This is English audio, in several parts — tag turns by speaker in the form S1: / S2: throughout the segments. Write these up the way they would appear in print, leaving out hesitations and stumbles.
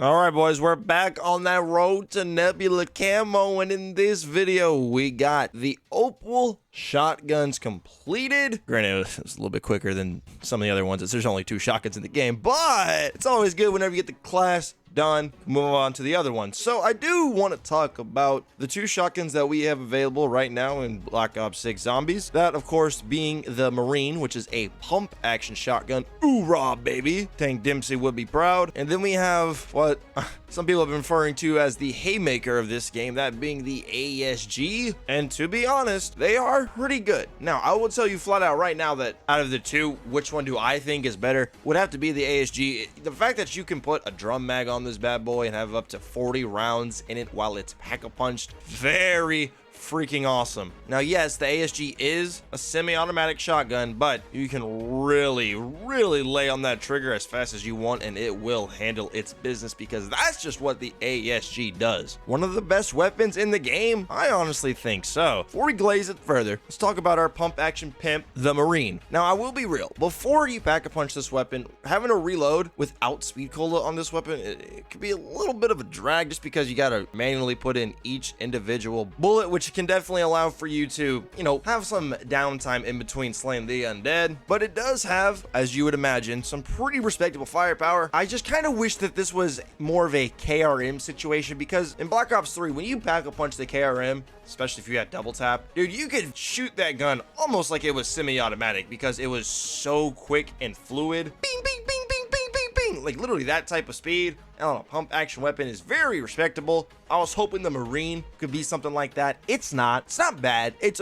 S1: All right, boys, we're back on that road to Nebula Camo, and in this video, we got the Opal shotguns completed. Granted, it was a little bit quicker than some of the other ones. There's only 2 shotguns in the game, but it's always good whenever you get the class done, move on to the other one. So I do want to talk about the 2 shotguns that we have available right now in Black Ops 6 Zombies. That, of course, being the Marine, which is a pump action shotgun. Hoorah, baby. Tank Dempsey would be proud. And then we have what some people have been referring to as the Haymaker of this game, that being the ASG. And to be honest, they are pretty good. Now, I will tell you flat out right now that out of the 2, which one do I think is better would have to be the ASG. The fact that you can put a drum mag on this bad boy and have up to 40 rounds in it while it's pack-a-punched, very freaking awesome. Now, yes, the ASG is a semi-automatic shotgun, but you can really lay on that trigger as fast as you want and it will handle its business, because that's just what the ASG does. One of the best weapons in the game? I honestly think so. Before we glaze it further, let's talk about our pump action pimp, the Marine. Now, I will be real. Before you pack-a-punch this weapon, having to reload without speed cola on this weapon, it could be a little bit of a drag just because you gotta manually put in each individual bullet, which can definitely allow for you to, have some downtime in between slaying the undead. But it does have, as you would imagine, some pretty respectable firepower. I just kind of wish that this was more of a KRM situation, because in Black Ops 3, when you pack-a-punch the KRM, especially if you had double tap, dude, you could shoot that gun almost like it was semi-automatic because it was so quick and fluid. Bing, bing, bing, bing, bing, bing, bing. Like literally that type of speed. I don't know, pump action weapon is very respectable. I was hoping the Marine could be something like that. It's not. It's not bad. It's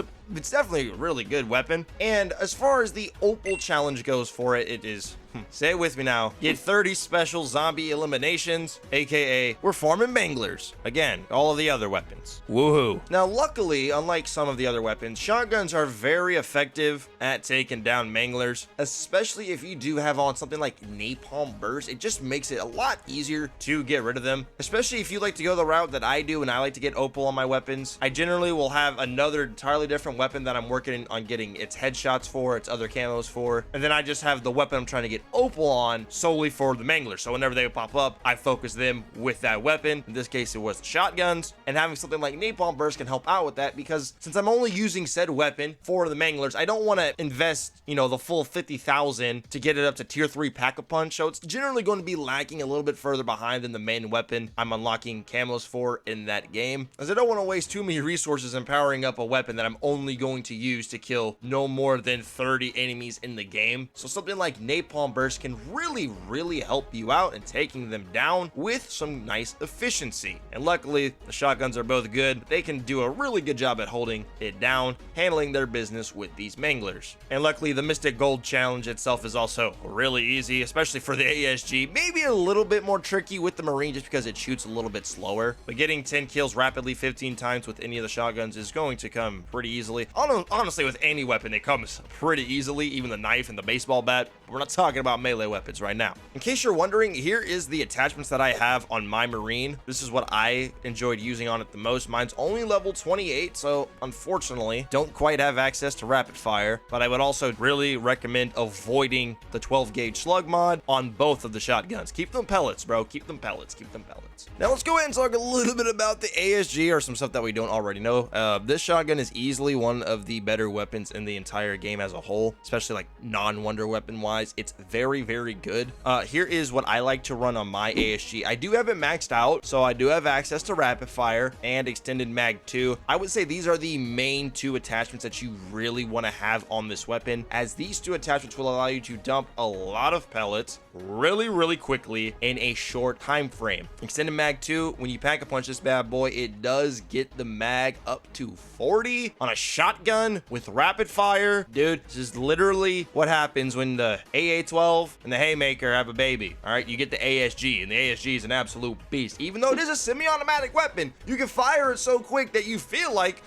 S1: definitely a really good weapon. And as far as the Opal challenge goes for it, it is, say it with me now, get 30 special zombie eliminations, aka we're farming manglers. Again, all of the other weapons. Woohoo. Now, luckily, unlike some of the other weapons, shotguns are very effective at taking down manglers, especially if you do have on something like napalm burst. It just makes it a lot easier to get rid of them, especially if you like to go the route that I do and I like to get Opal on my weapons. I generally will have another entirely different weapon that I'm working on getting its headshots for, its other camos for, and then I just have the weapon I'm trying to get Opal on solely for the manglers. So whenever they pop up, I focus them with that weapon. In this case, it was the shotguns, and having something like napalm burst can help out with that, because since I'm only using said weapon for the manglers, I don't want to invest, the full 50,000 to get it up to tier 3 pack-a-punch. So it's generally going to be lacking a little bit further behind than the main weapon I'm unlocking camos for in that game, as I don't want to waste too many resources in powering up a weapon that I'm only going to use to kill no more than 30 enemies in the game. So something like napalm burst can really help you out in taking them down with some nice efficiency. And luckily, the shotguns are both good. They can do a really good job at holding it down, handling their business with these manglers. And luckily, the Mystic Gold challenge itself is also really easy, especially for the ASG. Maybe a little bit more tricky with the Marine just because it shoots a little bit slower, but getting 10 kills rapidly 15 times with any of the shotguns is going to come pretty easily. Honestly, with any weapon, it comes pretty easily, even the knife and the baseball bat. We're not talking about melee weapons right now. In case you're wondering, here is the attachments that I have on my Marine. This is what I enjoyed using on it the most. Mine's only level 28, so unfortunately, don't quite have access to rapid fire, but I would also really recommend avoiding the 12 gauge slug mod on both of the shotguns. Keep them pellets, bro. Keep them pellets. Keep them pellets. Now let's go ahead and talk a little bit about the ASG, or some stuff that we don't already know. This shotgun is easily one of the better weapons in the entire game as a whole, especially like non-wonder weapon wise. It's very good. Here is what I like to run on my ASG. I do have it maxed out, so I do have access to rapid fire and extended mag 2. I would say these are the main 2 attachments that you really want to have on this weapon, as these 2 attachments will allow you to dump a lot of pellets really quickly in a short time frame. Extended mag 2, when you pack a punch this bad boy, it does get the mag up to 40 on a shotgun with rapid fire. Dude, this is literally what happens when the AA-12 and the Haymaker have a baby. All right, you get the ASG, and the ASG is an absolute beast. Even though it is a semi-automatic weapon, you can fire it so quick that you feel like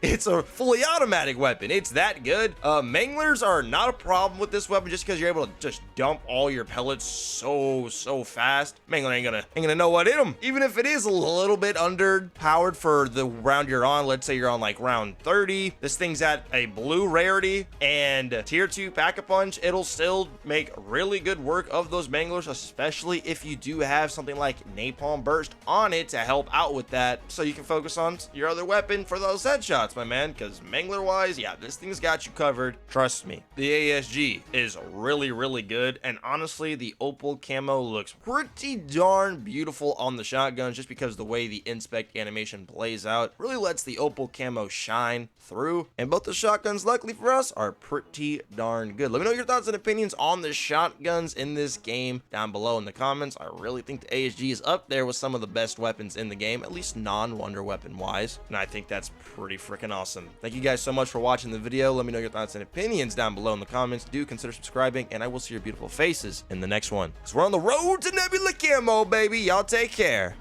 S1: it's a fully automatic weapon. It's that good. Manglers are not a problem with this weapon, just because you're able to just dump all your pellets so fast. Mangler ain't gonna know what hit him. Even if it is a little bit underpowered for the round you're on, let's say you're on like round 30, 3. This thing's at a blue rarity and tier 2 pack-a-punch. It'll still make really good work of those manglers, especially if you do have something like napalm burst on it to help out with that, so you can focus on your other weapon for those headshots, my man. Because mangler wise, yeah, this thing's got you covered. Trust me. The ASG is really, really good, and honestly, the Opal camo looks pretty darn beautiful on the shotguns, just because the way the inspect animation plays out really lets the Opal camo shine through. And both the shotguns, luckily for us, are pretty darn good. Let me know your thoughts and opinions on the shotguns in this game down below in the comments. I really think the ASG is up there with some of the best weapons in the game, at least non-wonder weapon wise, and I think that's pretty freaking awesome. Thank you guys so much for watching the video. Let me know your thoughts and opinions down below in the comments. Do consider subscribing, and I will see your beautiful faces in the next one, because we're on the road to Nebula Camo, baby. Y'all take care.